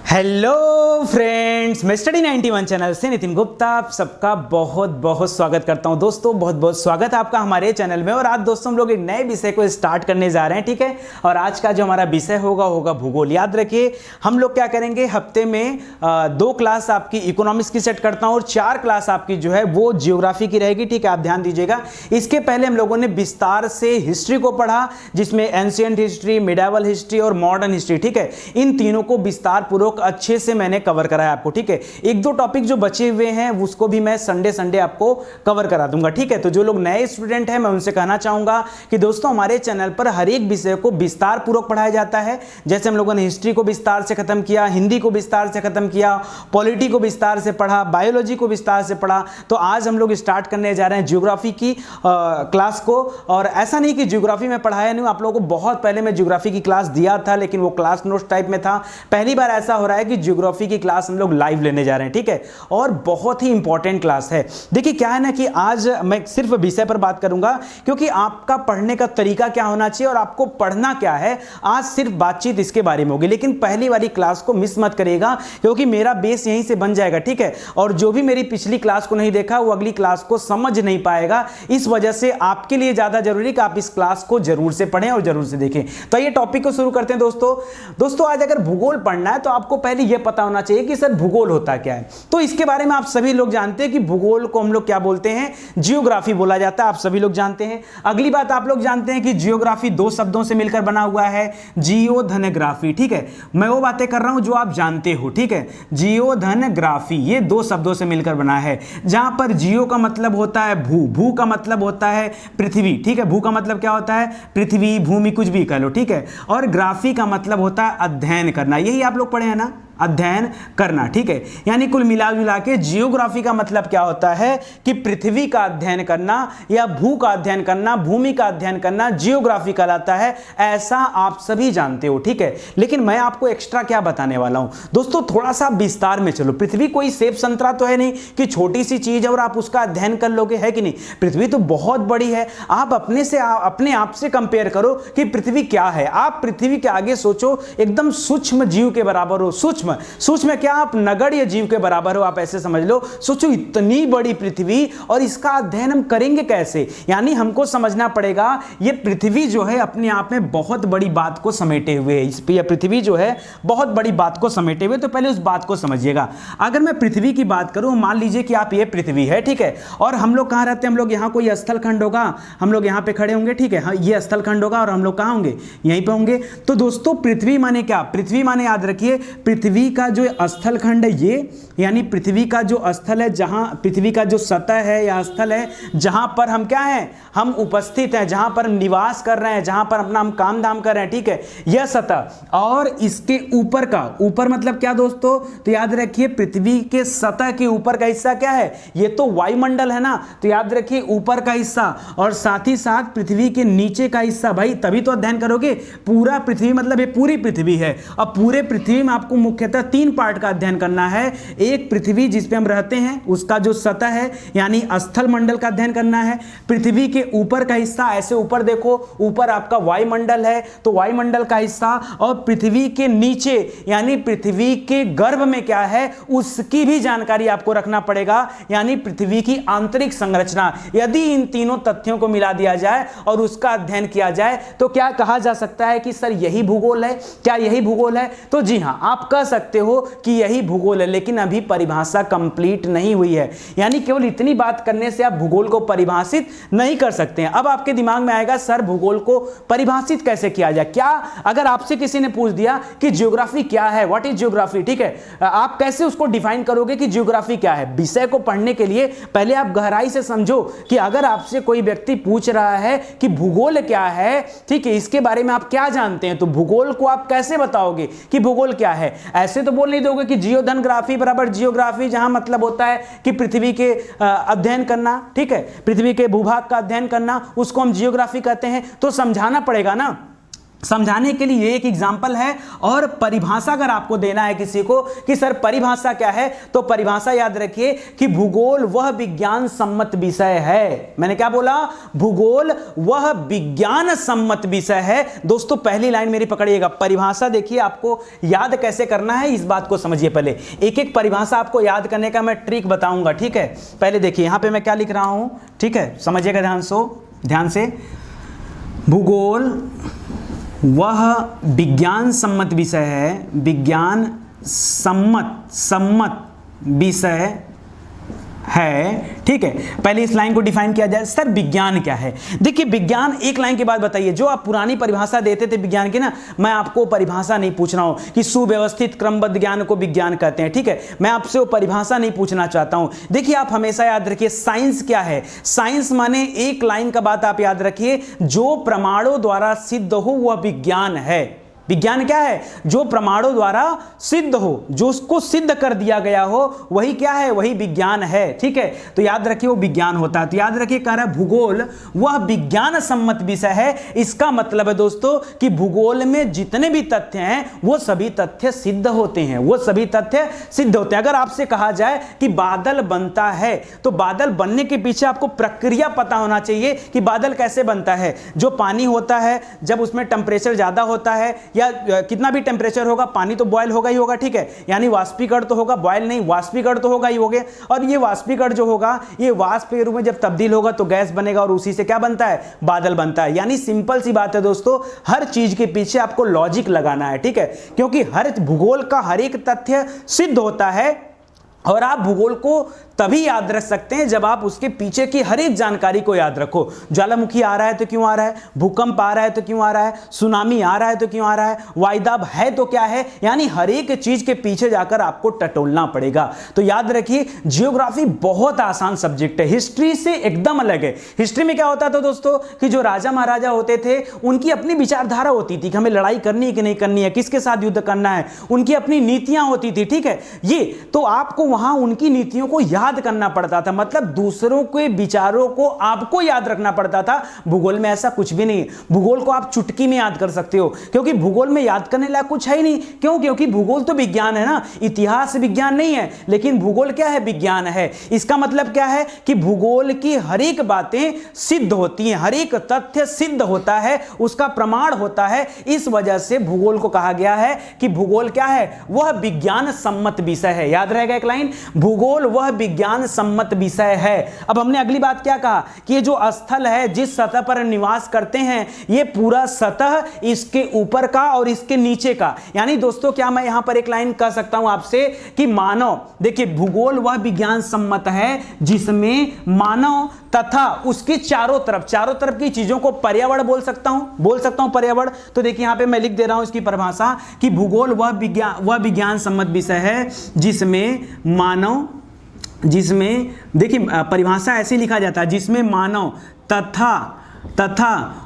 Hello friends, मैं study 91 channel से नितिन गुप्ता आप सबका बहुत बहुत स्वागत करता हूं। दोस्तों बहुत बहुत स्वागत है आपका हमारे चैनल में। और आज दोस्तों हम लोग एक नए विषय को स्टार्ट करने जा रहे हैं, ठीक है। और आज का जो हमारा विषय होगा भूगोल। याद रखिए हम लोग क्या करेंगे, हफ्ते में 2 क्लास आपकी इकोनॉमिक्स की सेट करता हूं और 4 क्लास आपकी जो है वो जियोग्राफी की रहेगी, ठीक है। आप ध्यान दीजिएगा। इसके पहले हम लोगों ने विस्तार से हिस्ट्री को पढ़ा, जिसमें एंशिएंट हिस्ट्री, मिडाइवल हिस्ट्री और मॉडर्न हिस्ट्री, ठीक है। इन तीनों को विस्तार पूर्वक अच्छे से मैंने कवर कराया आपको, ठीक है। 1-2 टॉपिक जो बचे हुए हैं उसको भी मैं संडे आपको कवर करा दूंगा, ठीक है। तो जो लोग नए स्टूडेंट हैं मैं उनसे कहना चाहूंगा कि दोस्तों हमारे चैनल पर हर एक विषय को विस्तार पूर्वक पढ़ाया जाता है। जैसे हम लोगों ने हिस्ट्री को विस्तार से खत्म किया, हिंदी को विस्तार से खत्म किया, पॉलिटी को विस्तार से पढ़ा, बायोलॉजी को विस्तार से पढ़ा। तो आज हम लोग स्टार्ट करने जा रहे हैं ज्योग्राफी की क्लास को। और ऐसा नहीं कि ज्योग्राफी में पढ़ाया नहीं, आप लोगों को बहुत पहले मैं ज्योग्राफी की क्लास दिया था, लेकिन वो क्लास नोट्स टाइप में था। पहली बार ऐसा हो रहा है कि ज्योग्राफी की क्लास हम लोग लाइव लेने जा रहे हैं, ठीक है। और बहुत ही इंपॉर्टेंट क्लास है। देखिए क्या है ना कि आज मैं सिर्फ विषय पर बात करूंगा, क्योंकि आपका पढ़ने का तरीका क्या होना चाहिए और आपको पढ़ना क्या है, आज सिर्फ बातचीत इसके बारे में होगी। लेकिन पहली वाली क्लास को मिस मत करिएगा, क्योंकि मेरा बेस यहीं से बन जाएगा, ठीक है। और जो भी मेरी पिछली क्लास को नहीं देखा वो अगली क्लास को समझ नहीं पाएगा। इस वजह से आपके लिए ज्यादा जरूरी कि आप इस क्लास को जरूर से पढ़ें और जरूर से देखें। तो ये टॉपिक को शुरू करते हैं दोस्तों आज अगर भूगोल पढ़ना है तो आपको पहले यह पता होना चाहिए कि सर भूगोल होता क्या है। तो इसके बारे में आप सभी लोग जानते हैं कि भूगोल को हम लोग क्या बोलते हैं, जियोग्राफी बोला जाता है, आप सभी लोग जानते हैं। अगली बात आप लोग जानते हैं कि जियोग्राफी 2 शब्दों से मिलकर बना हुआ है, जियो धन ग्राफी, ठीक है। मैं वो बातें कर रहा हूं जो आप जानते हो, ठीक है। जियो धन ग्राफी ये 2 शब्दों से मिलकर बना है, जहां पर जियो का मतलब होता है भू का मतलब होता है पृथ्वी, ठीक है। भू का मतलब क्या होता है, पृथ्वी, भूमि, कुछ भी कह लो, ठीक है। और ग्राफी का मतलब होता है अध्ययन करना, यही आप लोग पढ़े हैं ना, अध्ययन करना, ठीक है। यानी कुल मिला जुला के जियोग्राफी का मतलब क्या होता है कि पृथ्वी का अध्ययन करना या भू का अध्ययन करना, भूमि का अध्ययन करना जियोग्राफी कहलाता है। ऐसा आप सभी जानते हो, ठीक है। लेकिन मैं आपको एक्स्ट्रा क्या बताने वाला हूं दोस्तों, थोड़ा सा विस्तार में चलो। पृथ्वी कोई सेब संतरा तो है नहीं कि छोटी सी चीज है और आप उसका अध्ययन कर लोगे, है कि नहीं। पृथ्वी तो बहुत बड़ी है। आप अपने आप से कंपेयर करो कि पृथ्वी क्या है। आप पृथ्वी के आगे सोचो, एकदम सूक्ष्म जीव के बराबर हो। सूक्ष्म क्या, आप नगण्य जीव के बराबर हो, आप ऐसे समझ लो। सोचो इतनी बड़ी पृथ्वी, और इसका अध्ययन हम करेंगे कैसे। यानी हमको समझना पड़ेगा ये पृथ्वी जो है अपने आप में बहुत बड़ी बात को समेटे हुए है। इस पृथ्वी जो है बहुत बड़ी बात को समेटे हुए। तो पहले उस बात को समझिएगा। अगर मैं पृथ्वी की बात करूं, मान लीजिए कि आप ये पृथ्वी है, ठीक है। और हम लोग कहां रहते हैं, हम लोग यहां कोई स्थल खंड होगा, हम लोग यहां पे खड़े होंगे, ठीक है। हाँ, ये स्थल खंड होगा और हम लोग कहां होंगे, यहीं पे होंगे। तो दोस्तों पृथ्वी माने क्या, पृथ्वी माने याद रखिए पृथ्वी का जो स्थल खंड है ये, यानी पृथ्वी का जो स्थल है, जहां पृथ्वी का जो सतह है या स्थल है जहां पर हम क्या हैं, हम उपस्थित हैं, जहां पर निवास कर रहे हैं, जहां पर अपना हम काम धाम कर रहे हैं, ठीक है। यह सतह और इसके ऊपर का, ऊपर मतलब क्या दोस्तों, तो याद रखिए पृथ्वी के सतह के ऊपर का हिस्सा क्या है, ये तो वायुमंडल है ना। तो याद रखिए ऊपर का हिस्सा और साथ ही साथ पृथ्वी के नीचे का हिस्सा। भाई तभी तो अध्ययन करोगे। पूरा पृथ्वी मतलब ये पूरी पृथ्वी है। अब पूरे पृथ्वी में आपको मुख्यतः 3 पार्ट का अध्ययन करना है। एक पृथ्वी जिस पे हम रहते हैं उसका जो सतह है यानी स्थल मंडल का अध्ययन करना है। पृथ्वी के ऊपर का हिस्सा, ऐसे ऊपर देखो, ऊपर आपका वायुमंडल है तो वायुमंडल का हिस्सा, और पृथ्वी के नीचे यानी पृथ्वी के गर्भ में क्या है उसकी भी जानकारी आपको रखना पड़ेगा, यानी पृथ्वी की आंतरिक संरचना। यदि इन तीनों तथ्यों को मिला दिया जाए और उसका अध्ययन किया जाए तो क्या कहा जा सकता है कि सर यही भूगोल है। क्या यही भूगोल है? तो जी हां, आप कह सकते हो कि यही भूगोल है, लेकिन अभी परिभाषा कंप्लीट नहीं हुई है। यानी केवल इतनी बात करने से आप भूगोल को परिभाषित नहीं कर सकते हैं। अब आपके दिमाग में आएगा सर भूगोल को परिभाषित कैसे किया जाए। क्या अगर आपसे किसी ने पूछ दिया कि ज्योग्राफी क्या है, व्हाट इज ज्योग्राफी, ठीक है, आप कैसे उसको डिफाइन करोगे कि ज्योग्राफी क्या है। विषय को पढ़ने के लिए पहले आप गहराई से समझो कि अगर आपसे कोई व्यक्ति पूछ रहा है कि भूगोल क्या है, ठीक है, इसके बारे में आप क्या जानते हैं, तो भूगोल को आप कैसे बताओगे कि भूगोल क्या है। ऐसे तो बोल नहीं दोगे कि जियो धन ग्राफी बराबर जियोग्राफी, जहां मतलब होता है कि पृथ्वी के अध्ययन करना, ठीक है, पृथ्वी के भूभाग का अध्ययन करना, उसको हम जियोग्राफी कहते हैं। तो समझाना पड़ेगा ना समझाने के लिए एक एग्जाम्पल है। और परिभाषा अगर आपको देना है किसी को कि सर परिभाषा क्या है, तो परिभाषा याद रखिए कि भूगोल वह विज्ञान सम्मत विषय है। मैंने क्या बोला? भूगोल वह विज्ञान सम्मत विषय है। दोस्तों पहली लाइन मेरी पकड़िएगा, परिभाषा देखिए आपको याद कैसे करना है इस बात को समझिए। पहले एक एक परिभाषा आपको याद करने का मैं ट्रिक बताऊंगा, ठीक है। पहले देखिए यहां पे मैं क्या लिख रहा हूं, ठीक है, समझिएगा ध्यान से। भूगोल वह विज्ञान सम्मत विषय है, विज्ञान सम्मत विषय है, ठीक है। पहले इस लाइन को डिफाइन किया जाए। सर विज्ञान क्या है? देखिए विज्ञान एक लाइन के बाद बताइए। जो आप पुरानी परिभाषा देते थे विज्ञान की ना, मैं आपको परिभाषा नहीं पूछ रहा हूं कि सुव्यवस्थित क्रमबद्ध ज्ञान को विज्ञान कहते हैं, ठीक है। मैं आपसे वो परिभाषा नहीं पूछना चाहता हूं। देखिए आप हमेशा याद रखिए साइंस क्या है। साइंस माने एक लाइन का बात आप याद रखिए, जो प्रमाणों द्वारा सिद्ध हो वह विज्ञान है। विज्ञान क्या है? जो प्रमाणों द्वारा सिद्ध हो, जो उसको सिद्ध कर दिया गया हो, वही क्या है? वही विज्ञान है, ठीक है। तो याद रखिए वो विज्ञान होता है। तो याद रखिए कह रहा है भूगोल वह विज्ञान सम्मत विषय है। इसका मतलब है दोस्तों कि भूगोल में जितने भी तथ्य हैं वो सभी तथ्य सिद्ध होते हैं, वो सभी तथ्य सिद्ध होते हैं। अगर आपसे कहा जाए कि बादल बनता है, तो बादल बनने के पीछे आपको प्रक्रिया पता होना चाहिए कि बादल कैसे बनता है। जो पानी होता है, जब उसमें टेम्परेचर ज्यादा होता है या कितना भी टेम्परेचर होगा, पानी तो बॉयल होगा ही होगा, ठीक है। यानी वाष्पीकरण तो होगा, बॉयल नहीं, वाष्पीकरण तो होगा ही होगा। और ये वाष्पीकरण जो होगा, ये वाष्प के रूप में जब तब्दील होगा तो गैस बनेगा और उसी से क्या बनता है? बादल बनता है। यानी सिंपल सी बात है दोस्तों, हर चीज के पीछे आपको लॉजिक लगाना है, ठीक है। क्योंकि हर भूगोल का हर एक तथ्य सिद्ध होता है और आप भूगोल को तभी याद रख सकते हैं जब आप उसके पीछे की हर एक जानकारी को याद रखो। ज्वालामुखी आ रहा है तो क्यों आ रहा है, भूकंप आ रहा है तो क्यों आ रहा है, सुनामी आ रहा है तो क्यों आ रहा है, वायदाब है तो क्या है। यानी हर एक चीज के पीछे जाकर आपको टटोलना पड़ेगा। तो याद रखिए जियोग्राफी बहुत आसान सब्जेक्ट है, हिस्ट्री से एकदम अलग है। हिस्ट्री में क्या होता था दोस्तों कि जो राजा महाराजा होते थे उनकी अपनी विचारधारा होती थी कि हमें लड़ाई करनी है कि नहीं करनी है, किसके साथ युद्ध करना है, उनकी अपनी नीतियां होती थी, ठीक है। ये तो आपको वहां उनकी नीतियों को याद करना पड़ता था, मतलब दूसरों के विचारों को आपको याद रखना पड़ता था। भूगोल में ऐसा कुछ भी नहीं है। भूगोल को आप चुटकी में याद कर सकते हो, क्योंकि भूगोल में याद करने लायक कुछ है ही नहीं। क्यों? क्योंकि भूगोल तो विज्ञान है ना, इतिहास विज्ञान नहीं है, लेकिन भूगोल क्या है? विज्ञान है। इसका मतलब क्या है कि भूगोल की हर एक बातें सिद्ध होती हैं, हर एक तथ्य सिद्ध होता है, उसका प्रमाण होता है। इस वजह से भूगोल को कहा गया है कि भूगोल क्या है? वह विज्ञान सम्मत विषय है। याद रहेगा एक लाइन, भूगोल वह विज्ञान सम्मत विषय है। अब हमने अगली बात क्या कहा कि ये जो स्थल है, जिस सतह पर निवास करते हैं, ये पूरा सतह, इसके ऊपर का और इसके नीचे का। यानी दोस्तों क्या मैं यहां पर एक लाइन कह सकता हूं आपसे कि मानव, देखिए भूगोल वह विज्ञान सम्मत है जिसमें मानव तथा उसके चारों तरफ की चीजों को पर्यावरण बोल सकता हूं पर्यावरण। तो देखिए यहां पे मैं लिख दे रहा हूं इसकी परिभाषा कि भूगोल वह विज्ञान सम्मत विषय है जिसमें मानव, जिसमें देखिए परिभाषा ऐसे लिखा जाता है, जिसमें मानव तथा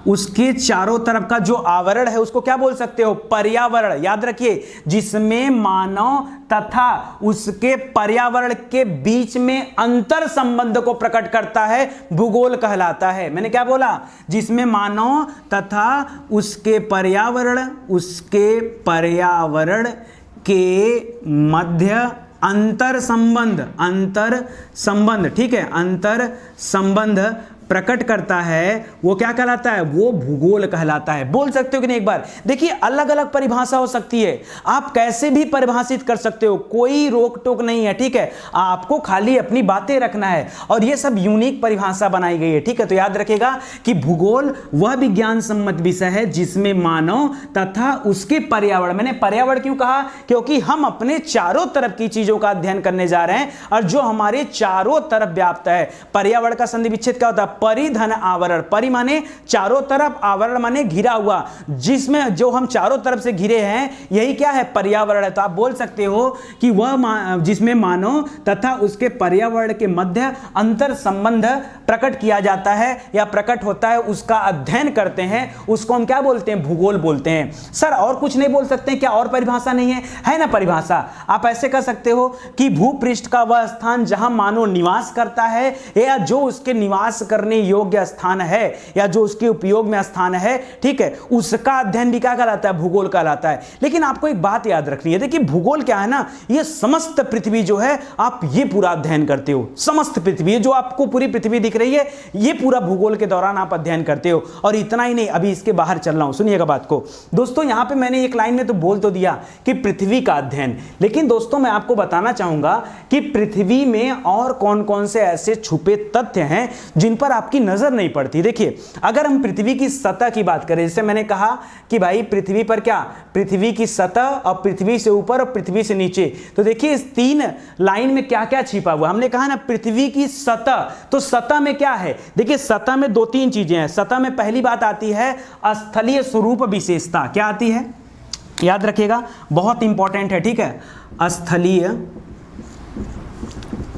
उसके चारों तरफ का जो आवरण है उसको क्या बोल सकते हो? पर्यावरण। याद रखिए, जिसमें मानव तथा उसके पर्यावरण के बीच में अंतर संबंध को प्रकट करता है, भूगोल कहलाता है। मैंने क्या बोला? जिसमें मानव तथा उसके पर्यावरण के मध्य अंतर संबंध, ठीक है, अंतर संबंध प्रकट करता है, वो क्या कहलाता है? वो भूगोल कहलाता है। बोल सकते हो कि नहीं एक बार? देखिए अलग अलग परिभाषा हो सकती है, आप कैसे भी परिभाषित कर सकते हो, कोई रोक टोक नहीं है, ठीक है। आपको खाली अपनी बातें रखना है और ये सब यूनिक परिभाषा बनाई गई है, ठीक है। तो याद रखिएगा कि भूगोल वह विज्ञान सम्मत विषय है जिसमें मानव तथा उसके पर्यावरण, मैंने पर्यावरण क्यों कहा? क्योंकि हम अपने चारों तरफ की चीजों का अध्ययन करने जा रहे हैं और जो हमारे चारों तरफ व्याप्त है। पर्यावरण का संधि विच्छेद क्या होता है? परिधन आवरण। परि माने चारों तरफ, आवरण माने घिरा हुआ, जिसमें जो हम चारों तरफ से घिरे हैं यही क्या है? पर्यावरण है। तो आप बोल सकते हो कि वह जिसमें मानव तथा उसके पर्यावरण के मध्य अंतर संबंध प्रकट किया जाता है या प्रकट होता है, उसका अध्ययन करते हैं, उसको हम क्या बोलते हैं? भूगोल बोलते हैं। सर और कुछ नहीं बोल सकते क्या? और परिभाषा नहीं है ना परिभाषा? आप ऐसे कह सकते हो कि भूपृष्ठ का वह स्थान जहां मानव निवास करता है या जो उसके निवास करने करने योग्य स्थान है या जो उसके उपयोग में स्थान है, ठीक है, उसका अध्ययन भी क्या कहलाता है, भूगोल कहलाता है। लेकिन आपको एक बात याद रखनी है, देखिए भूगोल क्या है ना, ये समस्त पृथ्वी जो है आप ये पूरा अध्ययन करते हो, समस्त पृथ्वी जो आपको पूरी पृथ्वी दिख रही है ये पूरा भूगोल के दौरान आप अध्ययन करते हो। और इतना ही नहीं, अभी इसके बाहर चल रहा हूं, सुनिएगा बात को दोस्तों। यहां पे मैंने एक लाइन में तो बोल तो दिया कि पृथ्वी का अध्ययन, लेकिन दोस्तों मैं आपको बताना चाहूंगा कि पृथ्वी में और कौन कौन से ऐसे छुपे तथ्य हैं जिन पर आपकी नजर नहीं पड़ती। देखिए अगर हम पृथ्वी की सतह की बात करें, जैसे मैंने कहा कि भाई पृथ्वी पर क्या, पृथ्वी की सतह और पृथ्वी से ऊपर और पृथ्वी से नीचे, तो देखिए इस 3 लाइन में क्या क्या छिपा हुआ। हमने कहा ना पृथ्वी की सतह, तो सतह में क्या है, देखिए सतह में 2-3 चीजें हैं। सतह में पहली बात आती है स्थलीय स्वरूप विशेषता। क्या आती है, याद रखिएगा, बहुत इंपॉर्टेंट है, ठीक है, स्थलीय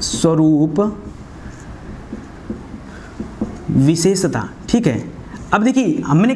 स्वरूप विशेषता, ठीक है। अब देखिए हमने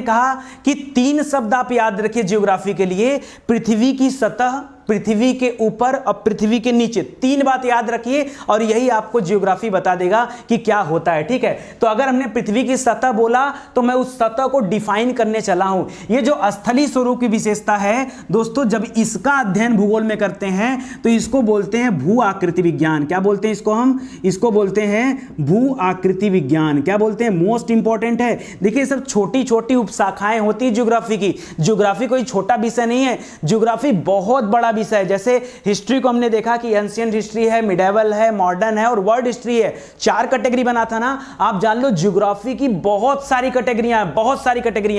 कहा कि 3 शब्द आप याद रखिए ज्योग्राफी के लिए, पृथ्वी की सतह, पृथ्वी के ऊपर और पृथ्वी के नीचे, 3 बात याद रखिए और यही आपको ज्योग्राफी बता देगा कि क्या होता है, ठीक है। तो अगर हमने पृथ्वी की सतह बोला तो मैं उस सतह को डिफाइन करने चला हूं। ये जो स्थलीय स्वरूप की विशेषता है दोस्तों, जब इसका अध्ययन भूगोल में करते हैं तो इसको बोलते हैं भू आकृति विज्ञान। क्या बोलते हैं इसको, हम इसको बोलते हैं भू आकृति विज्ञान। क्या बोलते हैं, मोस्ट इंपॉर्टेंट है। देखिए सब छोटी छोटी उपशाखाएं होती है ज्योग्राफी की। ज्योग्राफी कोई छोटा विषय नहीं है, ज्योग्राफी बहुत बड़ा विषय है। जैसे हिस्ट्री को हमने देखा कि एंशिएंट हिस्ट्री है, मिडिवल है, मॉडर्न है और वर्ल्ड हिस्ट्री है, 4 कैटेगरी बना था ना। आप जान लो ज्योग्राफी की बहुत सारी कैटेगरियां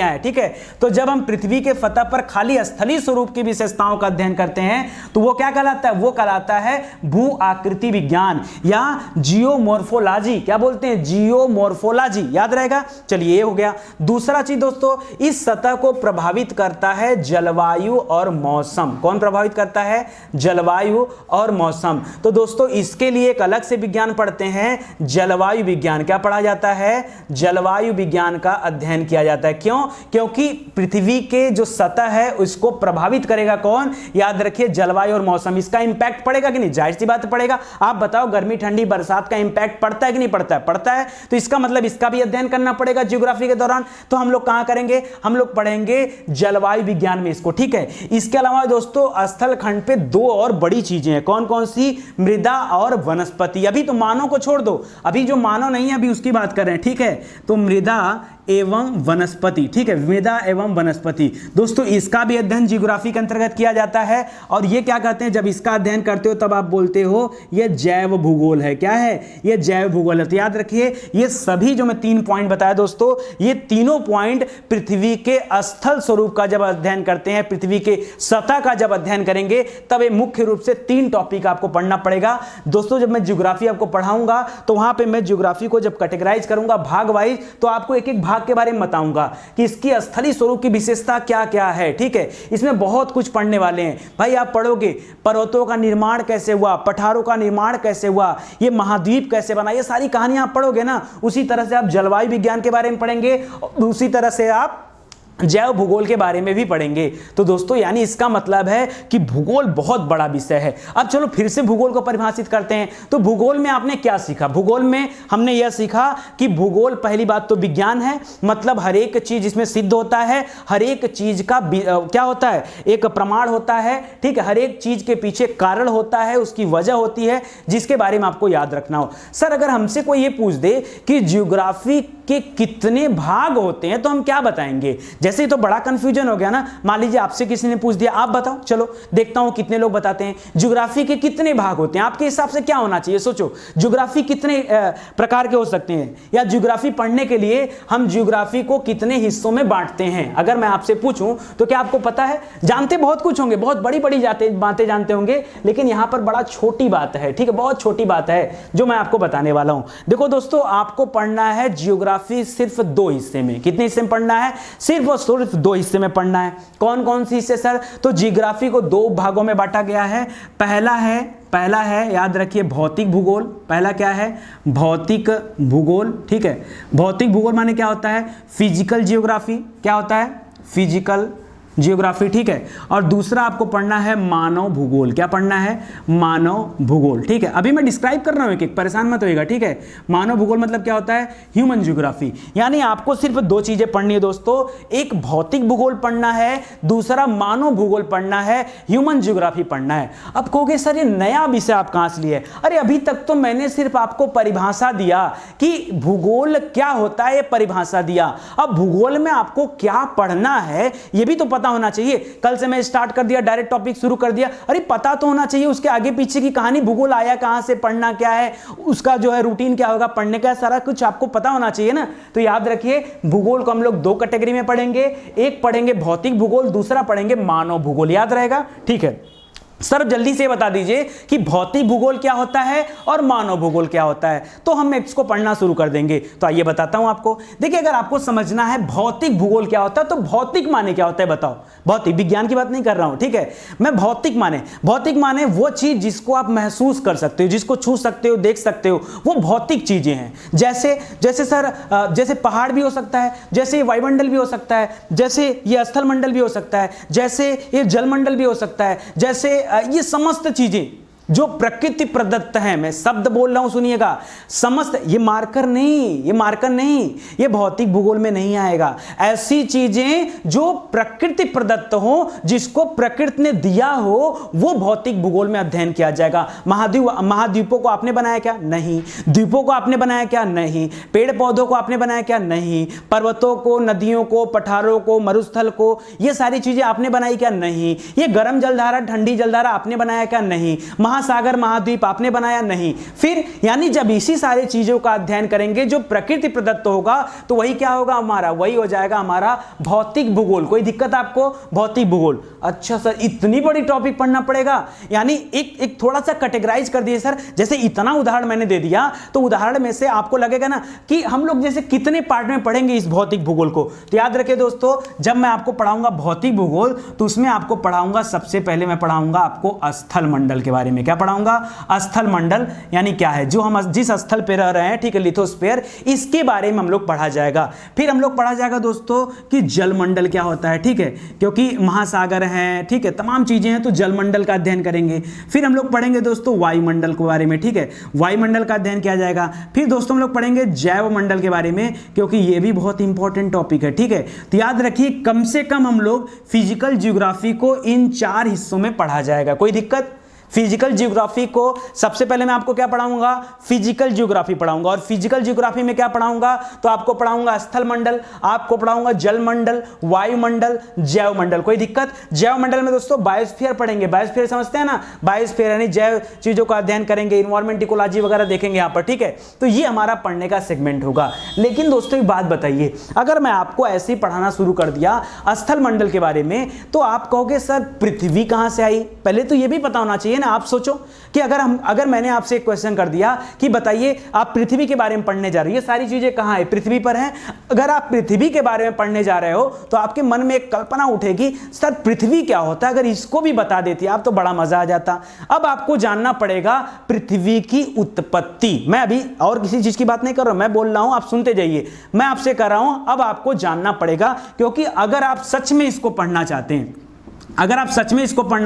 हैं, ठीक है। तो जब हम पृथ्वी के सतह पर खाली स्थलीय स्वरूप की विशेषताओं का अध्ययन करते हैं तो वो क्या कहलाता है, वो कहलाता है भू आकृति विज्ञान या जियोमॉर्फोलॉजी। क्या बोलते हैं, जियोमॉर्फोलॉजी, याद रहेगा। चलिए ये हो गया। दूसरा चीज दोस्तों, इस सतह को प्रभावित करता है जलवायु और मौसम। कौन प्रभावित करता है, जलवायु और मौसम। तो दोस्तों इसके लिए एक अलग से विज्ञान पढ़ते हैं, जलवायु विज्ञान। क्या पढ़ा जाता है, जलवायु विज्ञान का अध्ययन किया जाता है। क्यों, क्योंकि पृथ्वी के जो सतह है उसको प्रभावित करेगा कौन, याद रखिए जलवायु और मौसम। इसका इंपैक्ट पड़ेगा कि नहीं, जाहिर सी बात पड़ेगा। आप बताओ गर्मी ठंडी बरसात का इंपैक्ट पड़ता है कि नहीं पड़ता है, पड़ता है। तो इसका मतलब इसका भी अध्ययन करना पड़ेगा ज्योग्राफी के दौरान। तो हम लोग कहां करेंगे, हम लोग पढ़ेंगे जलवायु विज्ञान में इसको, ठीक है। इसके अलावा दोस्तों स्थल खंड पे 2 और बड़ी चीजें हैं। कौन कौन सी, मृदा और वनस्पति। अभी तो मानव को छोड़ दो, अभी जो मानव नहीं है अभी उसकी बात कर रहे हैं, ठीक है। तो मृदा एवं वनस्पति, ठीक है, मृदा एवं वनस्पति। दोस्तों इसका भी अध्ययन ज्योग्राफी के अंतर्गत किया जाता है। और ये क्या कहते हैं, जब इसका अध्ययन करते हो तब आप बोलते हो ये जैव भूगोल है। क्या है, ये जैव भूगोल है। तो याद रखिए ये सभी जो मैं 3 पॉइंट बताया दोस्तों, ये तीनों पॉइंट पृथ्वी के स्थल स्वरूप का जब अध्ययन करते हैं, पृथ्वी के सतह का जब अध्ययन करेंगे तब ये मुख्य रूप से 3 टॉपिक आपको पढ़ना पड़ेगा। दोस्तों जब मैं ज्योग्राफी आपको पढ़ाऊंगा तो वहां पे मैं ज्योग्राफी को जब कैटेगराइज करूंगा भाग वाइज, तो आपको एक एक भाग के बारे में बताऊंगा कि इसकी स्थलीय स्वरूप की विशेषता क्या क्या है, ठीक है। इसमें बहुत कुछ पढ़ने वाले हैं भाई। आप पढ़ोगे पर्वतों का निर्माण कैसे हुआ, पठारों का निर्माण कैसे हुआ, ये महाद्वीप कैसे बना, ये सारी कहानियां आप पढ़ोगे ना। उसी तरह से आप जलवायु विज्ञान के बारे में पढ़ेंगे, उसी तरह से आप जैव भूगोल के बारे में भी पढ़ेंगे। तो दोस्तों यानी इसका मतलब है कि भूगोल बहुत बड़ा विषय है। अब चलो फिर से भूगोल को परिभाषित करते हैं। तो भूगोल में आपने क्या सीखा, भूगोल में हमने यह सीखा कि भूगोल पहली बात तो विज्ञान है, मतलब हर एक चीज इसमें सिद्ध होता है, हर एक चीज का क्या होता है, एक प्रमाण होता है, ठीक है। हर एक चीज के पीछे कारण होता है, उसकी वजह होती है, जिसके बारे में आपको याद रखना हो। सर अगर हमसे कोई ये पूछ दे कि ज्योग्राफी के कितने भाग होते हैं तो हम क्या बताएंगे। जैसे ही तो बड़ा कंफ्यूजन हो गया ना। मान लीजिए आपसे किसी ने पूछ दिया, आप बताओ, चलो देखता हूं कितने लोग बताते हैं ज्योग्राफी के कितने भाग होते हैं। आपके हिसाब से क्या होना चाहिए, सोचो ज्योग्राफी कितने प्रकार के हो सकते हैं, या ज्योग्राफी पढ़ने के लिए हम ज्योग्राफी को कितने हिस्सों में बांटते हैं। अगर मैं आपसे पूछूं तो क्या आपको पता है, जानते बहुत कुछ होंगे, बहुत बड़ी बड़ी बातें जानते होंगे, लेकिन यहां पर बड़ा छोटी बात है, ठीक है, बहुत छोटी बात है जो मैं आपको बताने वाला हूं। देखो दोस्तों आपको पढ़ना है ज्योग्राफी सिर्फ 2 हिस्से में। कितने हिस्से में पढ़ना है, सिर्फ 2 हिस्से में पढ़ना है। कौन कौन सी हिस्से सर, तो ज्योग्राफी को 2 भागों में बांटा गया है। पहला है याद रखिए भौतिक भूगोल। पहला क्या है, भौतिक भूगोल, ठीक है। भौतिक भूगोल माने क्या होता है, फिजिकल जियोग्राफी। क्या होता है, फिजिकल जियोग्राफी, ठीक है। और दूसरा आपको पढ़ना है मानव भूगोल। क्या पढ़ना है? मानव भूगोल, ठीक है। अभी मैं डिस्क्राइब कर रहा हूं, एक परेशान मत होइएगा, ठीक है। मानव भूगोल मतलब क्या होता है? Human geography. यानी आपको सिर्फ दो चीजें पढ़नी है दोस्तों, एक भौतिक भूगोल पढ़ना है, दूसरा मानव भूगोल पढ़ना है, ह्यूमन जियोग्राफी पढ़ना है। अब कहोगे सर ये नया विषय आप कहां से लिए? अरे अभी तक तो मैंने सिर्फ आपको परिभाषा दिया कि भूगोल क्या होता है, ये परिभाषा दिया। अब भूगोल में आपको क्या पढ़ना है ये भी तो पता होना चाहिए। कल से मैं स्टार्ट कर दिया, डायरेक्ट टॉपिक शुरू कर दिया, अरे पता तो होना चाहिए उसके आगे पीछे की कहानी, भूगोल आया कहां से, पढ़ना क्या है, उसका जो है रूटीन क्या होगा पढ़ने का, सारा कुछ आपको पता होना चाहिए ना। तो याद रखिए भूगोल को हम लोग दो कैटेगरी में पढ़ेंगे, एक पढ़ेंगे भौतिक भूगोल, दूसरा पढ़ेंगे मानव भूगोल। याद रहेगा, ठीक है। सर जल्दी से बता दीजिए कि भौतिक भूगोल क्या होता है और मानव भूगोल क्या होता है, तो हम इसको पढ़ना शुरू कर देंगे। तो आइए बताता हूं आपको। देखिए अगर आपको समझना है भौतिक भूगोल क्या होता है तो भौतिक माने क्या होता है बताओ। भौतिक विज्ञान की बात नहीं कर रहा हूं, ठीक है। मैं भौतिक माने वो चीज जिसको आप महसूस कर सकते हो, जिसको छू सकते हो, देख सकते हो, वो भौतिक चीजें हैं। जैसे सर जैसे पहाड़ भी हो सकता है, जैसे वायुमंडल भी हो सकता है, जैसे ये स्थल मंडल भी हो सकता है, जैसे ये जलमंडल भी हो सकता है, जैसे ये समस्त चीजें जो प्रकृति प्रदत्त है, मैं शब्द बोल रहा हूं सुनिएगा, समस्त, ये मार्कर नहीं, ये भौतिक भूगोल में नहीं आएगा। ऐसी चीजें जो प्रकृति प्रदत्त हो, जिसको प्रकृति ने दिया हो, वो भौतिक भूगोल में अध्ययन किया जाएगा। महाद्वीपों को आपने बनाया क्या? नहीं। द्वीपों को आपने बनाया क्या? नहीं। पेड़ पौधों को आपने बनाया क्या? नहीं। पर्वतों को, नदियों को, पठारों को, मरुस्थल को, ये सारी चीजें आपने बनाई क्या? नहीं। ये गर्म जलधारा, ठंडी जलधारा आपने बनाया क्या? नहीं। महासागर, महाद्वीप आपने बनाया? नहीं। फिर यानी जब इसी सारी चीजों का अध्ययन करेंगे जो प्रकृति प्रदत्त होगा, तो वही क्या होगा हमारा? वही हो जाएगा हमारा भौतिक भूगोल। कोई दिक्कत आपको? भौतिक भूगोल। अच्छा सर इतनी बड़ी टॉपिक पढ़ना पड़ेगा? यानी एक थोड़ा सा कैटेगराइज कर दिए सर। जैसे इतना उदाहरण मैंने दे दिया, तो उदाहरण में से आपको लगेगा ना कि हम लोग जैसे कितने पार्ट में पढ़ेंगे इस भौतिक भूगोल को। तो याद रखिए दोस्तों, जब मैं आपको पढ़ाऊंगा भौतिक भूगोल, तो उसमें आपको पढ़ाऊंगा, सबसे पहले मैं पढ़ाऊंगा आपको स्थल मंडल के बारे में। क्या पढ़ाऊंगा? स्थल मंडल यानी क्या है, जो हम जिस स्थल पे रह रहे हैं, ठीक है, लिथोस्फीयर, इसके बारे में हम लोग पढ़ा जाएगा। फिर हम लोग पढ़ा जाएगा दोस्तों कि जलमंडल क्या होता है, ठीक है, क्योंकि महासागर हैं, ठीक है, तमाम चीजें हैं, तो जलमंडल का अध्ययन करेंगे। फिर हम लोग पढ़ेंगे दोस्तों वायुमंडल के बारे में, ठीक है, वायुमंडल का अध्ययन किया जाएगा। फिर दोस्तों हम लोग पढ़ेंगे जैव मंडल के बारे में, क्योंकि ये भी बहुत इंपॉर्टेंट टॉपिक है, ठीक है। तो याद रखिए कम से कम हम लोग फिजिकल ज्योग्राफी को इन 4 हिस्सों में पढ़ा जाएगा। कोई दिक्कत? फिजिकल ज्योग्राफी को सबसे पहले मैं आपको क्या पढ़ाऊंगा? फिजिकल ज्योग्राफी पढ़ाऊंगा। और फिजिकल ज्योग्राफी में क्या पढ़ाऊंगा? तो आपको पढ़ाऊंगा स्थल मंडल, आपको पढ़ाऊंगा जल मंडल, वायुमंडल, जैव मंडल। कोई दिक्कत? जैव मंडल में दोस्तों बायोस्फीयर पढ़ेंगे। बायोस्फीयर समझते हैं ना? बायोस्फीयर यानी जैव चीजों का अध्ययन करेंगे, इन्वायरमेंट इकोलॉजी वगैरह देखेंगे यहाँ पर, ठीक है। तो ये हमारा पढ़ने का सेगमेंट होगा। लेकिन दोस्तों एक बात बताइए, अगर मैं आपको ऐसे ही पढ़ाना शुरू कर दिया स्थल मंडल के बारे में, तो आप कहोगे सर पृथ्वी कहां से आई? पहले तो ये भी पता होना चाहिए। आप सोचो कि अगर मैंने आपसे एक क्वेश्चन कर दिया कि बताइए आप पृथ्वी के बारे में पढ़ने जा रहे हो, ये सारी चीजें कहां है? पृथ्वी पर हैं। अगर आप पृथ्वी के बारे में पढ़ने जा रहे हो तो आपके मन में एक कल्पना उठेगी, सर पृथ्वी क्या होता है? अगर इसको भी बता देती आप तो बड़ा मजा आ जाता। अब आपको जानना पड़ेगा पृथ्वी की उत्पत्ति। मैं अभी और किसी चीज की बात नहीं कर रहा हूं, मैं बोल रहा हूं, आप सुनते जाइए। मैं आपसे कर रहा हूं, अब आपको जानना पड़ेगा, क्योंकि अगर आप सच में इसको पढ़ना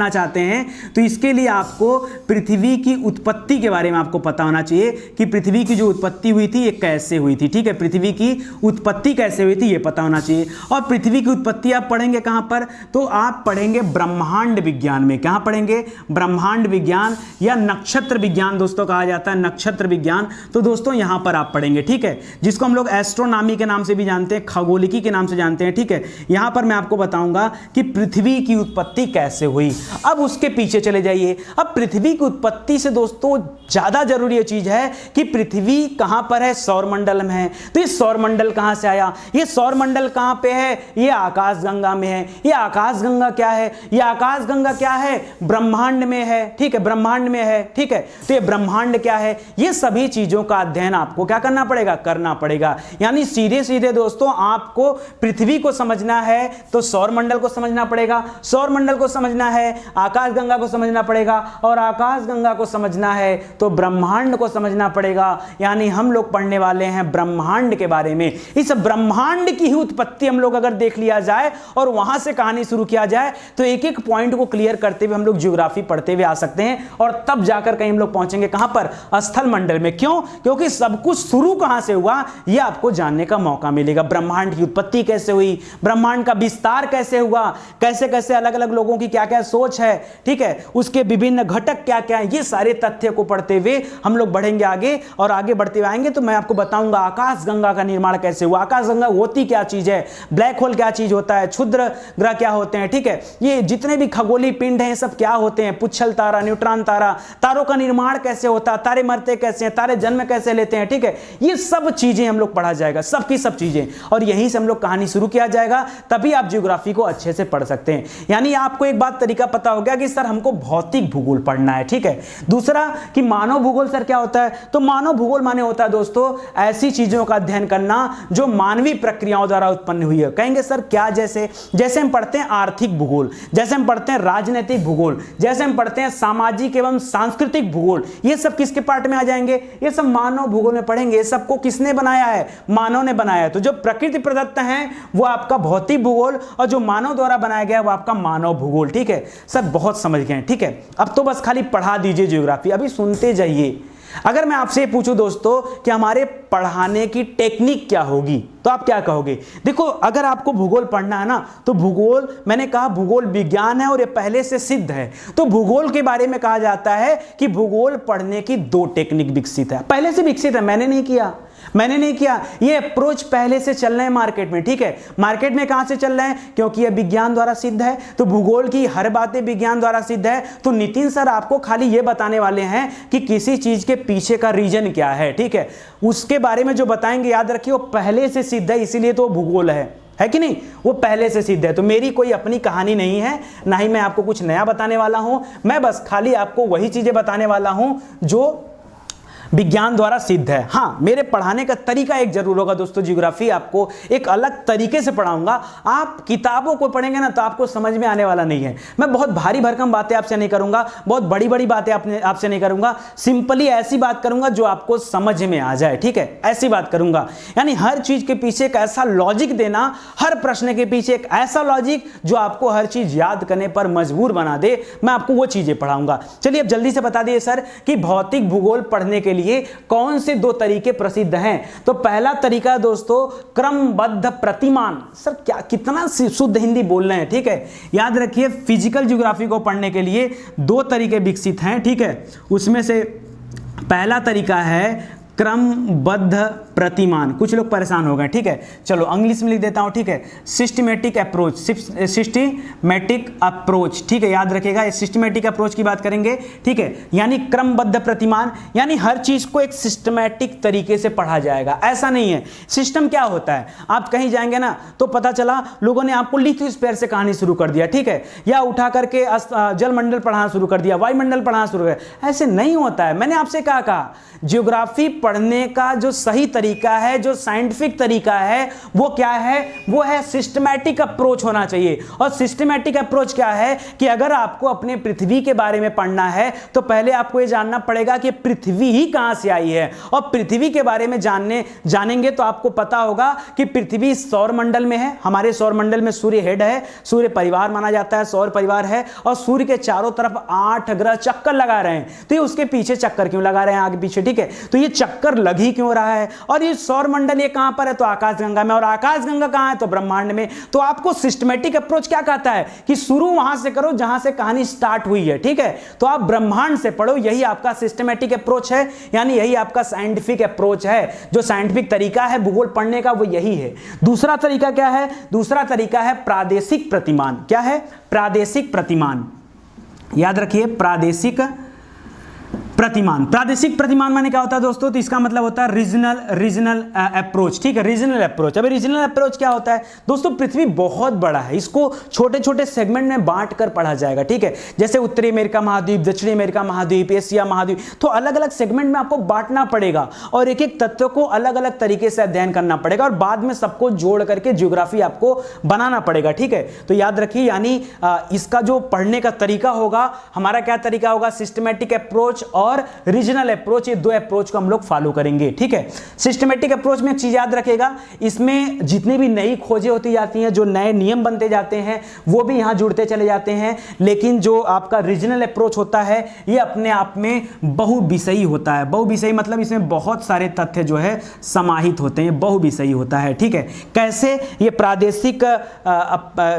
चाहते हैं, तो इसके लिए आपको पृथ्वी की उत्पत्ति के बारे में आपको पता होना चाहिए कि पृथ्वी की जो उत्पत्ति हुई थी ये कैसे हुई थी, ठीक है। पृथ्वी की उत्पत्ति कैसे हुई थी ये पता होना चाहिए। और पृथ्वी की उत्पत्ति आप पढ़ेंगे कहां पर? तो आप पढ़ेंगे ब्रह्मांड विज्ञान में। कहां पढ़ेंगे? ब्रह्मांड विज्ञान या नक्षत्र विज्ञान दोस्तों कहा जाता है, नक्षत्र विज्ञान। तो दोस्तों यहां पर आप पढ़ेंगे, ठीक है, जिसको हम लोग एस्ट्रोनॉमी के नाम से भी जानते हैं, खगोलिकी के नाम से जानते हैं, ठीक है। यहां पर मैं आपको बताऊंगा कि पृथ्वी की उत्पत्ति कैसे हुई। अब उसके पीछे चले जाइए। अब पृथ्वी की उत्पत्ति से दोस्तों ज्यादा जरूरी ये चीज है कि पृथ्वी कहां पर है? सौरमंडल में है। तो ये सौरमंडल कहां से आया? ये सौरमंडल कहां पे है? ये आकाशगंगा में है। ये आकाशगंगा क्या है? ये आकाशगंगा क्या है? ब्रह्मांड में है, ठीक है, ब्रह्मांड में है, ठीक है। तो ये ब्रह्मांड क्या है? ये सभी चीजों का अध्ययन आपको क्या करना पड़ेगा? करना पड़ेगा। यानी सीधे सीधे दोस्तों आपको पृथ्वी को समझना है तो सौरमंडल को समझना पड़ेगा, सौरमंडल को समझना है, आकाशगंगा को समझना पड़ेगा, और आकाशगंगा को समझना है तो ब्रह्मांड को समझना पड़ेगा। यानी हम लोग पढ़ने वाले हैं ब्रह्मांड के बारे में। इस ब्रह्मांड की ही उत्पत्ति हम लोग अगर देख लिया जाए और वहां से कहानी शुरू किया जाए तो एक एक पॉइंट को क्लियर करते हुए हम लोग ज्योग्राफी पढ़ते हुए आ सकते हैं, और तब जाकर कहीं हम लोग पहुंचेंगे कहां पर, स्थल मंडल में। क्यों? क्योंकि सब कुछ शुरू कहां से हुआ यह आपको जानने का मौका मिलेगा। ब्रह्मांड की उत्पत्ति कैसे हुई, ब्रह्मांड का विस्तार कैसे हुआ, कैसे कैसे अलग अलग लोगों की क्या क्या सोच है, ठीक है, उसके विभिन्न घटक क्या क्या है, ये सारे तथ्य को पढ़ते हुए हम लोग बढ़ेंगे आगे, और आगे बढ़ते हुए आएंगे तो मैं आपको बताऊंगा आकाशगंगा का निर्माण कैसे हुआ, आकाशगंगा होती क्या चीज है, ब्लैक होल क्या चीज होता है, क्षुद्र ग्रह क्या होते हैं, ठीक है, ये जितने भी खगोलीय पिंड हैं सब क्या होते हैं, पुच्छल तारा, न्यूट्रॉन तारा, तारों का निर्माण कैसे होता है, तारे मरते कैसे हैं, तारे जन्म कैसे लेते हैं, ठीक है, ये सब चीजें हम लोग पढ़ा जाएगा, सबकी सब चीजें, और यहीं से हम लोग कहानी शुरू किया जाएगा, तभी आप ज्योग्राफी को अच्छे से पढ़ सकते हैं। यानी आपको एक बात तरीका पता हो गया कि सर हमको भौतिक भूगोल पढ़ना है, ठीक है। दूसरा कि मानव भूगोल सर क्या होता है, तो मानव भूगोल माने होता है दोस्तों ऐसी चीजों का अध्ययन करना जो मानवीय प्रक्रियाओं द्वारा उत्पन्न हुई है। कहेंगे सर क्या, जैसे हम पढ़ते हैं आर्थिक भूगोल, जैसे हम पढ़ते हैं राजनीतिक भूगोल, जैसे हम पढ़ते हैं सामाजिक एवं सांस्कृतिक भूगोल, ये सब किसके पार्ट में आ जाएंगे, ये सब मानव भूगोल में पढ़ेंगे। ये सबको किसने बनाया है, मानव ने बनाया है। तो जो प्रकृति प्रदत्त है वो आपका भौतिक भूगोल, और जो मानव द्वारा बनाया गया वो आपका मानव भूगोल, ठीक है। सब बहुत समझ गए, ठीक है। अब तो बस खाली पढ़ा दीजिए ज्योग्राफी, अभी सुनते जाइए। अगर मैं आपसे पूछूं दोस्तों कि हमारे पढ़ाने की टेक्निक क्या होगी, तो आप क्या कहोगे? देखो, अगर आपको भूगोल पढ़ना है ना, तो भूगोल, मैंने कहा भूगोल विज्ञान है और ये पहले से सिद्ध है। तो भूगोल के बारे में कहा जाता है कि भूगोल पढ़ने की 2 टेक्निक विकसित है, पहले से विकसित है, मैंने नहीं किया। ये अप्रोच पहले से चल रहे हैं मार्केट में, ठीक है। मार्केट में कहां से चल रहे हैं? क्योंकि ये विज्ञान द्वारा सिद्ध है। तो भूगोल की हर बातें विज्ञान द्वारा सिद्ध है। तो नितिन सर आपको खाली ये बताने वाले हैं कि किसी चीज के पीछे का रीजन क्या है, ठीक है, उसके बारे में जो बताएंगे याद रखिए वो पहले से सिद्ध है, इसीलिए तो भूगोल है कि नहीं, वो पहले से सिद्ध है। तो मेरी कोई अपनी कहानी नहीं है, ना ही मैं आपको कुछ नया बताने वाला हूं, मैं बस खाली आपको वही चीजें बताने वाला हूं जो विज्ञान द्वारा सिद्ध है। हाँ, मेरे पढ़ाने का तरीका एक जरूर होगा दोस्तों, ज्योग्राफी आपको एक अलग तरीके से पढ़ाऊंगा। आप किताबों को पढ़ेंगे ना तो आपको समझ में आने वाला नहीं है। मैं बहुत भारी भरकम बातें आपसे नहीं करूंगा, बहुत बड़ी बड़ी बातें आपसे नहीं करूंगा, सिंपली ऐसी बात करूंगा जो आपको समझ में आ जाए, ठीक है, ऐसी बात करूंगा। यानी हर चीज के पीछे एक ऐसा लॉजिक देना, हर प्रश्न के पीछे एक ऐसा लॉजिक जो आपको हर चीज याद करने पर मजबूर बना दे, मैं आपको वो चीजें पढ़ाऊंगा। चलिए अब जल्दी से बता दिए सर कि भौतिक भूगोल पढ़ने के लिए कौन से 2 तरीके प्रसिद्ध हैं। तो पहला तरीका दोस्तों क्रमबद्ध प्रतिमान। सर क्या, कितना शुद्ध हिंदी बोल रहे हैं, ठीक है। याद रखिए फिजिकल ज्योग्राफी को पढ़ने के लिए 2 तरीके विकसित हैं, ठीक है। उसमें से पहला तरीका है क्रमबद्ध प्रतिमान। कुछ लोग परेशान हो गए, ठीक है, चलो इंग्लिश में लिख देता हूं, ठीक है। सिस्टमेटिक अप्रोच, ठीक है, याद रखिएगा, इस सिस्टमेटिक अप्रोच की बात करेंगे, ठीक है। यानी क्रमबद्ध प्रतिमान, यानी हर चीज को एक सिस्टमैटिक तरीके से पढ़ा जाएगा। ऐसा नहीं है, सिस्टम क्या होता है, आप कहीं जाएंगे ना तो पता चला लोगों ने आपको लिथोस्फीयर से कहानी शुरू कर दिया, ठीक है, या उठा करके जलमंडल पढ़ाना शुरू कर दिया, वायुमंडल पढ़ाना शुरू कर दिया। ऐसे नहीं होता है। मैंने आपसे क्या कहा, ज्योग्राफी पढ़ने का जो सही तरीका है, जो साइंटिफिक तरीका है, वो क्या है, वो है सिस्टमैटिक अप्रोच होना चाहिए। और सिस्टमैटिक अप्रोच क्या है कि अगर आपको अपने पृथ्वी के बारे में पढ़ना है तो पहले आपको ये जानना पड़ेगा कि पृथ्वी ही कहां से आई है, और पृथ्वी के बारे में जानेंगे तो आपको पता होगा कि पृथ्वी सौर मंडल में है। हमारे सौर मंडल में सूर्य हेड है, सूर्य परिवार माना जाता है, सौर परिवार है, और सूर्य के चारों तरफ 8 ग्रह चक्कर लगा रहे हैं। तो ये उसके पीछे चक्कर क्यों लगा रहे हैं, आगे पीछे, ठीक है, तो ये चक्कर लग ही क्यों रहा है। और ये सौर मंडल ये कहां पर है, तो आकाशगंगा में, और आकाशगंगा कहां है, तो ब्रह्मांड में। तो आपको सिस्टमैटिक अप्रोच क्या कहता है कि शुरू वहां से करो जहां से कहानी स्टार्ट हुई है, ठीक है। तो आप ब्रह्मांड से पढ़ो, यही आपका सिस्टमैटिक अप्रोच है, यानी यही आपका साइंटिफिक अप्रोच है। जो साइंटिफिक तरीका है भूगोल पढ़ने का वो यही है। दूसरा तरीका क्या है, दूसरा तरीका है प्रादेशिक प्रतिमान। क्या है, प्रादेशिक प्रतिमान, याद रखिए, प्रादेशिक प्रतिमान। प्रादेशिक प्रतिमान माने क्या होता है दोस्तों? तो इसका मतलब होता है रीजनल अप्रोच, ठीक है, रीजनल अप्रोच। अब रीजनल अप्रोच क्या होता है दोस्तों? पृथ्वी बहुत बड़ा है, इसको छोटे छोटे सेगमेंट में बांट कर पढ़ा जाएगा, ठीक है। जैसे उत्तरी अमेरिका महाद्वीप, दक्षिणी अमेरिका महाद्वीप, एशिया महाद्वीप, तो अलग अलग सेगमेंट में आपको बांटना पड़ेगा और एक एक तत्व को अलग अलग तरीके से अध्ययन करना पड़ेगा और बाद में सबको जोड़ करके ज्योग्राफी आपको बनाना पड़ेगा, ठीक है। तो याद रखिए, यानी इसका जो पढ़ने का तरीका होगा, हमारा क्या तरीका होगा? सिस्टमैटिक अप्रोच और रीजनल अप्रोच, ये दो अप्रोच को हम लोग फॉलो करेंगे, ठीक है। सिस्टमैटिक अप्रोच में एक चीज याद रखेगा, इसमें जितनी भी नई खोजें होती जाती हैं, जो नए नियम बनते जाते हैं, वो भी यहां जुड़ते चले जाते हैं। लेकिन जो आपका रीजनल अप्रोच होता है, ये अपने आप में बहुविषयी होता है। बहुविषयी मतलब इसमें बहुत सारे तथ्य जो है समाहित होते हैं, बहुविषयी होता है, ठीक है। कैसे? ये प्रादेशिक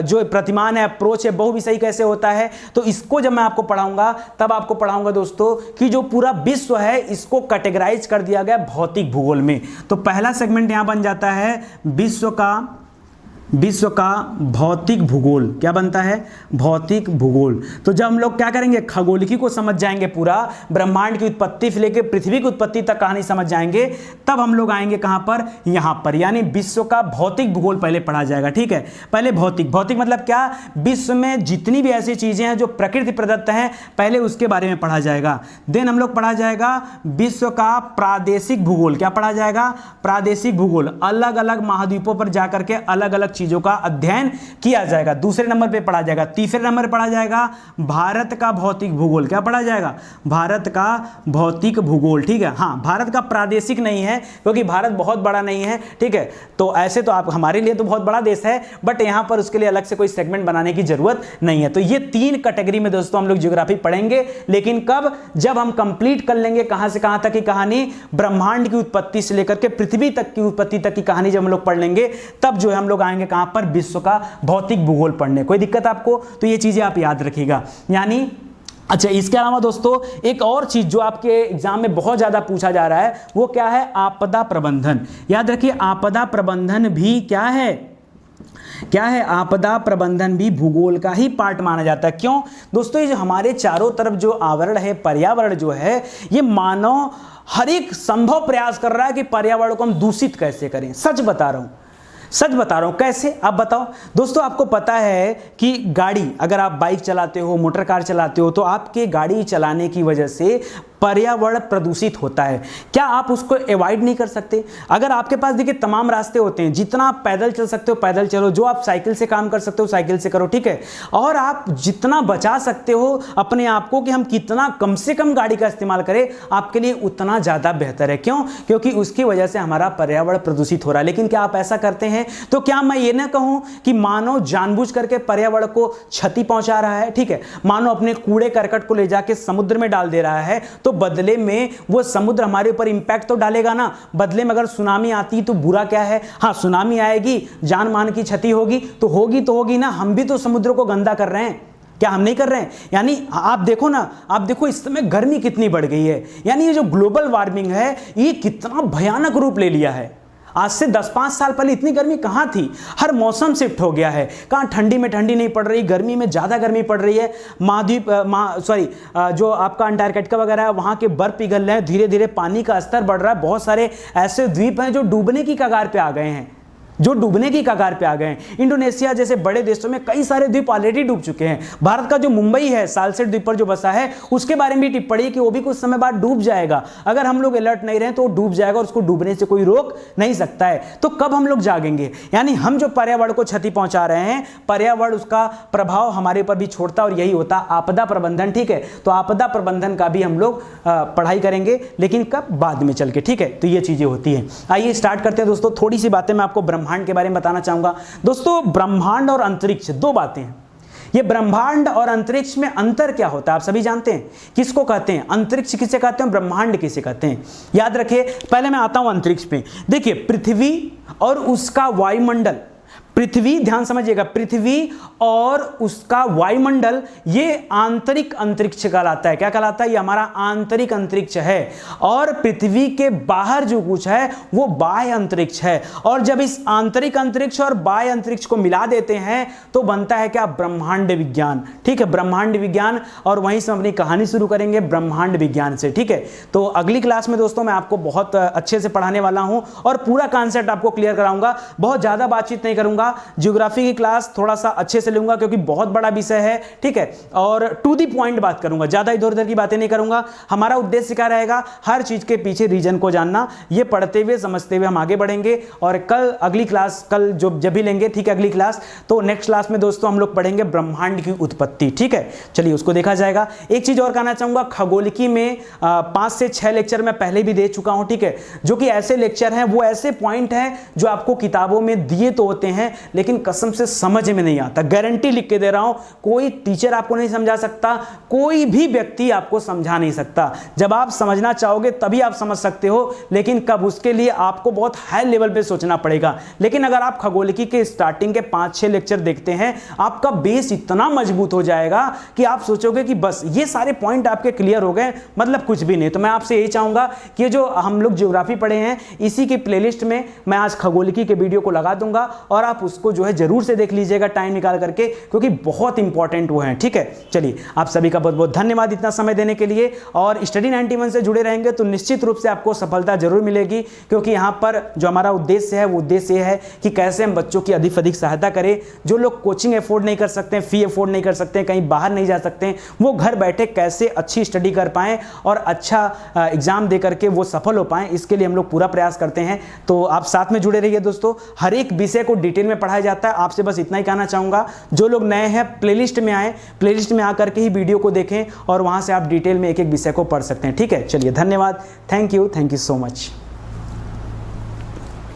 जो प्रतिमान है, अप्रोच है, बहुविषयी कैसे होता है? तो इसको जब मैं आपको पढ़ाऊंगा तब आपको पढ़ाऊंगा दोस्तों कि जो पूरा विश्व है इसको कैटेगराइज कर दिया गया भौतिक भूगोल में। तो पहला सेगमेंट यहां बन जाता है विश्व का भौतिक भूगोल। क्या बनता है? भौतिक भूगोल। तो जब हम लोग क्या करेंगे, खगोलिकी को समझ जाएंगे, पूरा ब्रह्मांड की उत्पत्ति से लेकर पृथ्वी की उत्पत्ति तक कहानी समझ जाएंगे, तब हम लोग आएंगे कहां पर? यहां पर, यानी विश्व का भौतिक भूगोल पहले पढ़ा जाएगा, ठीक है। पहले भौतिक मतलब क्या? विश्व में जितनी भी ऐसी चीजें हैं जो प्रकृति प्रदत्त हैं, पहले उसके बारे में पढ़ा जाएगा। देन हम लोग पढ़ा जाएगा विश्व का प्रादेशिक भूगोल। क्या पढ़ा जाएगा? प्रादेशिक भूगोल। अलग अलग महाद्वीपों पर जाकर के अलग अलग चीजों का अध्ययन किया जाएगा। दूसरे नंबर पे पढ़ा जाएगा। तीसरे नंबर पे पढ़ा जाएगा भारत का भौतिक भूगोल। क्या पढ़ा जाएगा? भारत का भौतिक भूगोल, ठीक है। हाँ, भारत का प्रादेशिक नहीं है क्योंकि भारत बहुत बड़ा नहीं है, ठीक है। तो ऐसे तो आप, हमारे लिए तो बहुत बड़ा देश है, बट यहां पर उसके लिए अलग से कोई सेगमेंट बनाने की जरूरत नहीं है। तो ये तीन कैटेगरी में दोस्तों हम लोग ज्योग्राफी पढ़ेंगे, लेकिन कब? जब हम कंप्लीट कर लेंगे कहां से कहां तक की कहानी, ब्रह्मांड की उत्पत्ति से लेकर के पृथ्वी तक की उत्पत्ति तक की कहानी जब हम लोग पढ़ लेंगे, तब जो है हम लोग आएंगे कहां पर? विश्व का भौतिक भूगोल पढ़ने। कोई दिक्कत आपको? तो ये चीजें आप याद रखिएगा। यानी अच्छा, इसके अलावा दोस्तों एक और चीज जो आपके एग्जाम में बहुत ज्यादा पूछा जा रहा है, वो क्या है? आपदा प्रबंधन। याद रखिए, आपदा प्रबंधन भी क्या है? आपदा प्रबंधन भी भूगोल का ही पार्ट माना जाता है। क्यों दोस्तों? ये जो हमारे चारों तरफ जो आवरण है, पर्यावरण जो है, ये मानव हर एक संभव प्रयास कर रहा है कि पर्यावरण को हम दूषित कैसे करें। सच बता रहा हूं। कैसे? आप बताओ दोस्तों। आपको पता है कि गाड़ी, अगर आप बाइक चलाते हो, मोटर कार चलाते हो, तो आपके गाड़ी चलाने की वजह से पर्यावरण प्रदूषित होता है। क्या आप उसको अवॉइड नहीं कर सकते? अगर आपके पास देखिए तमाम रास्ते होते हैं, जितना आप पैदल चल सकते हो पैदल चलो, जो आप साइकिल से काम कर सकते हो साइकिल से करो, ठीक है। और आप जितना बचा सकते हो अपने आप को कि हम कितना कम से कम गाड़ी का इस्तेमाल करें, आपके लिए उतना ज़्यादा बेहतर है। क्यों? क्योंकि उसकी वजह से हमारा पर्यावरण प्रदूषित हो रहा है। लेकिन क्या आप ऐसा करते हैं? तो क्या मैं ये ना कहूँ कि मानव जानबूझ करके पर्यावरण को क्षति पहुंचा रहा है, ठीक है। मानव अपने कूड़े करकट को ले जाके समुद्र में डाल दे रहा है, तो बदले में वो समुद्र हमारे ऊपर इंपैक्ट तो डालेगा ना। बदले में अगर सुनामी आती तो बुरा क्या है? हाँ, सुनामी आएगी, जान मान की क्षति होगी तो होगी ना। हम भी तो समुद्र को गंदा कर रहे हैं, क्या हम नहीं कर रहे हैं? यानी आप देखो ना, आप देखो इस समय गर्मी कितनी बढ़ गई है। यानी ये जो ग्लोबल वार्मिंग है, ये कितना भयानक रूप ले लिया है। आज से 10-5 साल पहले इतनी गर्मी कहाँ थी? हर मौसम शिफ्ट हो गया है। कहाँ ठंडी में ठंडी नहीं पड़ रही, गर्मी में ज़्यादा गर्मी पड़ रही है। जो आपका अंटार्कटिका वगैरह है, वहाँ के बर्फ पिघल रहे हैं, धीरे धीरे पानी का स्तर बढ़ रहा है। बहुत सारे ऐसे द्वीप हैं जो डूबने की कगार पे आ गए हैं। इंडोनेशिया जैसे बड़े देशों में कई सारे द्वीप ऑलरेडी डूब चुके हैं। भारत का जो मुंबई है, सालसेट द्वीप पर जो बसा है, उसके बारे में भी टिप्पणी है कि वो भी कुछ समय बाद डूब जाएगा। अगर हम लोग अलर्ट नहीं रहे तो वो डूब जाएगा और उसको डूबने से कोई रोक नहीं सकता है। तो कब हम लोग जागेंगे? यानी हम जो पर्यावरण को क्षति पहुंचा रहे हैं, पर्यावरण उसका प्रभाव हमारे ऊपर भी छोड़ता, और यही होता आपदा प्रबंधन, ठीक है। तो आपदा प्रबंधन का भी हम लोग पढ़ाई करेंगे, लेकिन कब? बाद में चल के, ठीक है। तो ये चीजें होती हैं। आइए स्टार्ट करते हैं दोस्तों। थोड़ी सी बातें मैं आपको ब्रह्मांड के बारे में बताना चाहूंगा दोस्तों। ब्रह्मांड और अंतरिक्ष दो बातें हैं। ये ब्रह्मांड और अंतरिक्ष में अंतर क्या होता है आप सभी जानते हैं? किसको कहते हैं? अंतरिक्ष किसे कहते हैं, ब्रह्मांड किसे कहते हैं? याद रखिए, पहले मैं आता हूं अंतरिक्ष पे। देखिए, पृथ्वी और उसका वायुमंडल, पृथ्वी, ध्यान समझिएगा, पृथ्वी और उसका वायुमंडल ये आंतरिक अंतरिक्ष कहलाता है। क्या कहलाता है? ये हमारा आंतरिक अंतरिक्ष है। और पृथ्वी के बाहर जो कुछ है वो बाह्य अंतरिक्ष है। और जब इस आंतरिक अंतरिक्ष और बाह्य अंतरिक्ष को मिला देते हैं तो बनता है क्या? ब्रह्मांड विज्ञान। ठीक है, ब्रह्मांड विज्ञान। और वहीं से हम अपनी कहानी शुरू करेंगे ब्रह्मांड विज्ञान से। ठीक है, तो अगली क्लास में दोस्तों मैं आपको बहुत अच्छे से पढ़ाने वाला हूं और पूरा कॉन्सेप्ट आपको क्लियर कराऊंगा। बहुत ज्यादा बातचीत नहीं करूंगा, ज्योग्राफी की क्लास थोड़ा सा अच्छे से लूंगा क्योंकि बहुत बड़ा विषय है। ठीक है, और टू दी पॉइंट बात करूंगा, ज्यादा इधर उधर की बातें नहीं करूंगा। हमारा उद्देश्य क्या रहेगा? हर चीज के पीछे रीजन को जानना। ये पढ़ते हुए समझते हुए हम आगे बढ़ेंगे। और कल अगली क्लास, कल जब भी लेंगे, ठीक है, अगली क्लास, तो नेक्स्ट क्लास में दोस्तों हम लोग पढ़ेंगे ब्रह्मांड की उत्पत्ति। ठीक है, चलिए उसको देखा जाएगा। एक चीज और कहना चाहूंगा, खगोलिकी में 5 से 6 लेक्चर मैं पहले भी दे चुका हूं। ठीक है, जो कि ऐसे लेक्चर हैं, वो ऐसे पॉइंट हैं जो आपको किताबों में दिए तो होते हैं लेकिन कसम से समझ में नहीं आता। गारंटी लिख के दे रहा हूं, कोई टीचर आपको नहीं समझा सकता, कोई भी व्यक्ति आपको समझा नहीं सकता। जब आप समझना चाहोगे तभी आप समझ सकते हो, लेकिन कब? उसके लिए आपको बहुत हाई लेवल पे सोचना पड़ेगा। लेकिन अगर आप खगोलिकी के स्टार्टिंग के 5-6 लेक्चर देखते हैं, आपका बेस इतना मजबूत हो जाएगा कि आप सोचोगे कि बस ये सारे पॉइंट आपके क्लियर हो गए, मतलब कुछ भी नहीं। तो मैं आपसे यही चाहूंगा कि जो हम लोग ज्योग्राफी पढ़े हैं, इसी की प्लेलिस्ट में मैं आज खगोलिकी के वीडियो को लगा दूंगा और आप उसको जो है जरूर से देख लीजिएगा टाइम निकाल करके, क्योंकि बहुत इंपॉर्टेंट वो है। ठीक है, चलिए आप सभी का बहुत बहुत धन्यवाद इतना समय देने के लिए। और स्टडी 91 से जुड़े रहेंगे तो निश्चित रूप से आपको सफलता जरूर मिलेगी, क्योंकि यहाँ पर जो हमारा उद्देश्य है वो उद्देश्य ये है कि कैसे हम बच्चों की अधिक से अधिक सहायता करें। जो लोग कोचिंग अफोर्ड नहीं कर सकते, फी अफोर्ड नहीं कर सकते, कहीं बाहर नहीं जा सकते, वो घर बैठे कैसे अच्छी स्टडी कर पाएं और अच्छा एग्जाम दे करके वो सफल हो पाएं, इसके लिए हम लोग पूरा प्रयास करते हैं। तो आप साथ में जुड़े रहिए दोस्तों। हर एक विषय को डिटेल में पढ़ाया जाता है। आपसे बस इतना ही कहना चाहूंगा, जो लोग नए हैं प्लेलिस्ट में आए, प्लेलिस्ट में आकर के ही वीडियो को देखें और वहां से आप डिटेल में एक एक विषय को पढ़ सकते हैं। ठीक है, चलिए धन्यवाद, थैंक यू सो मच।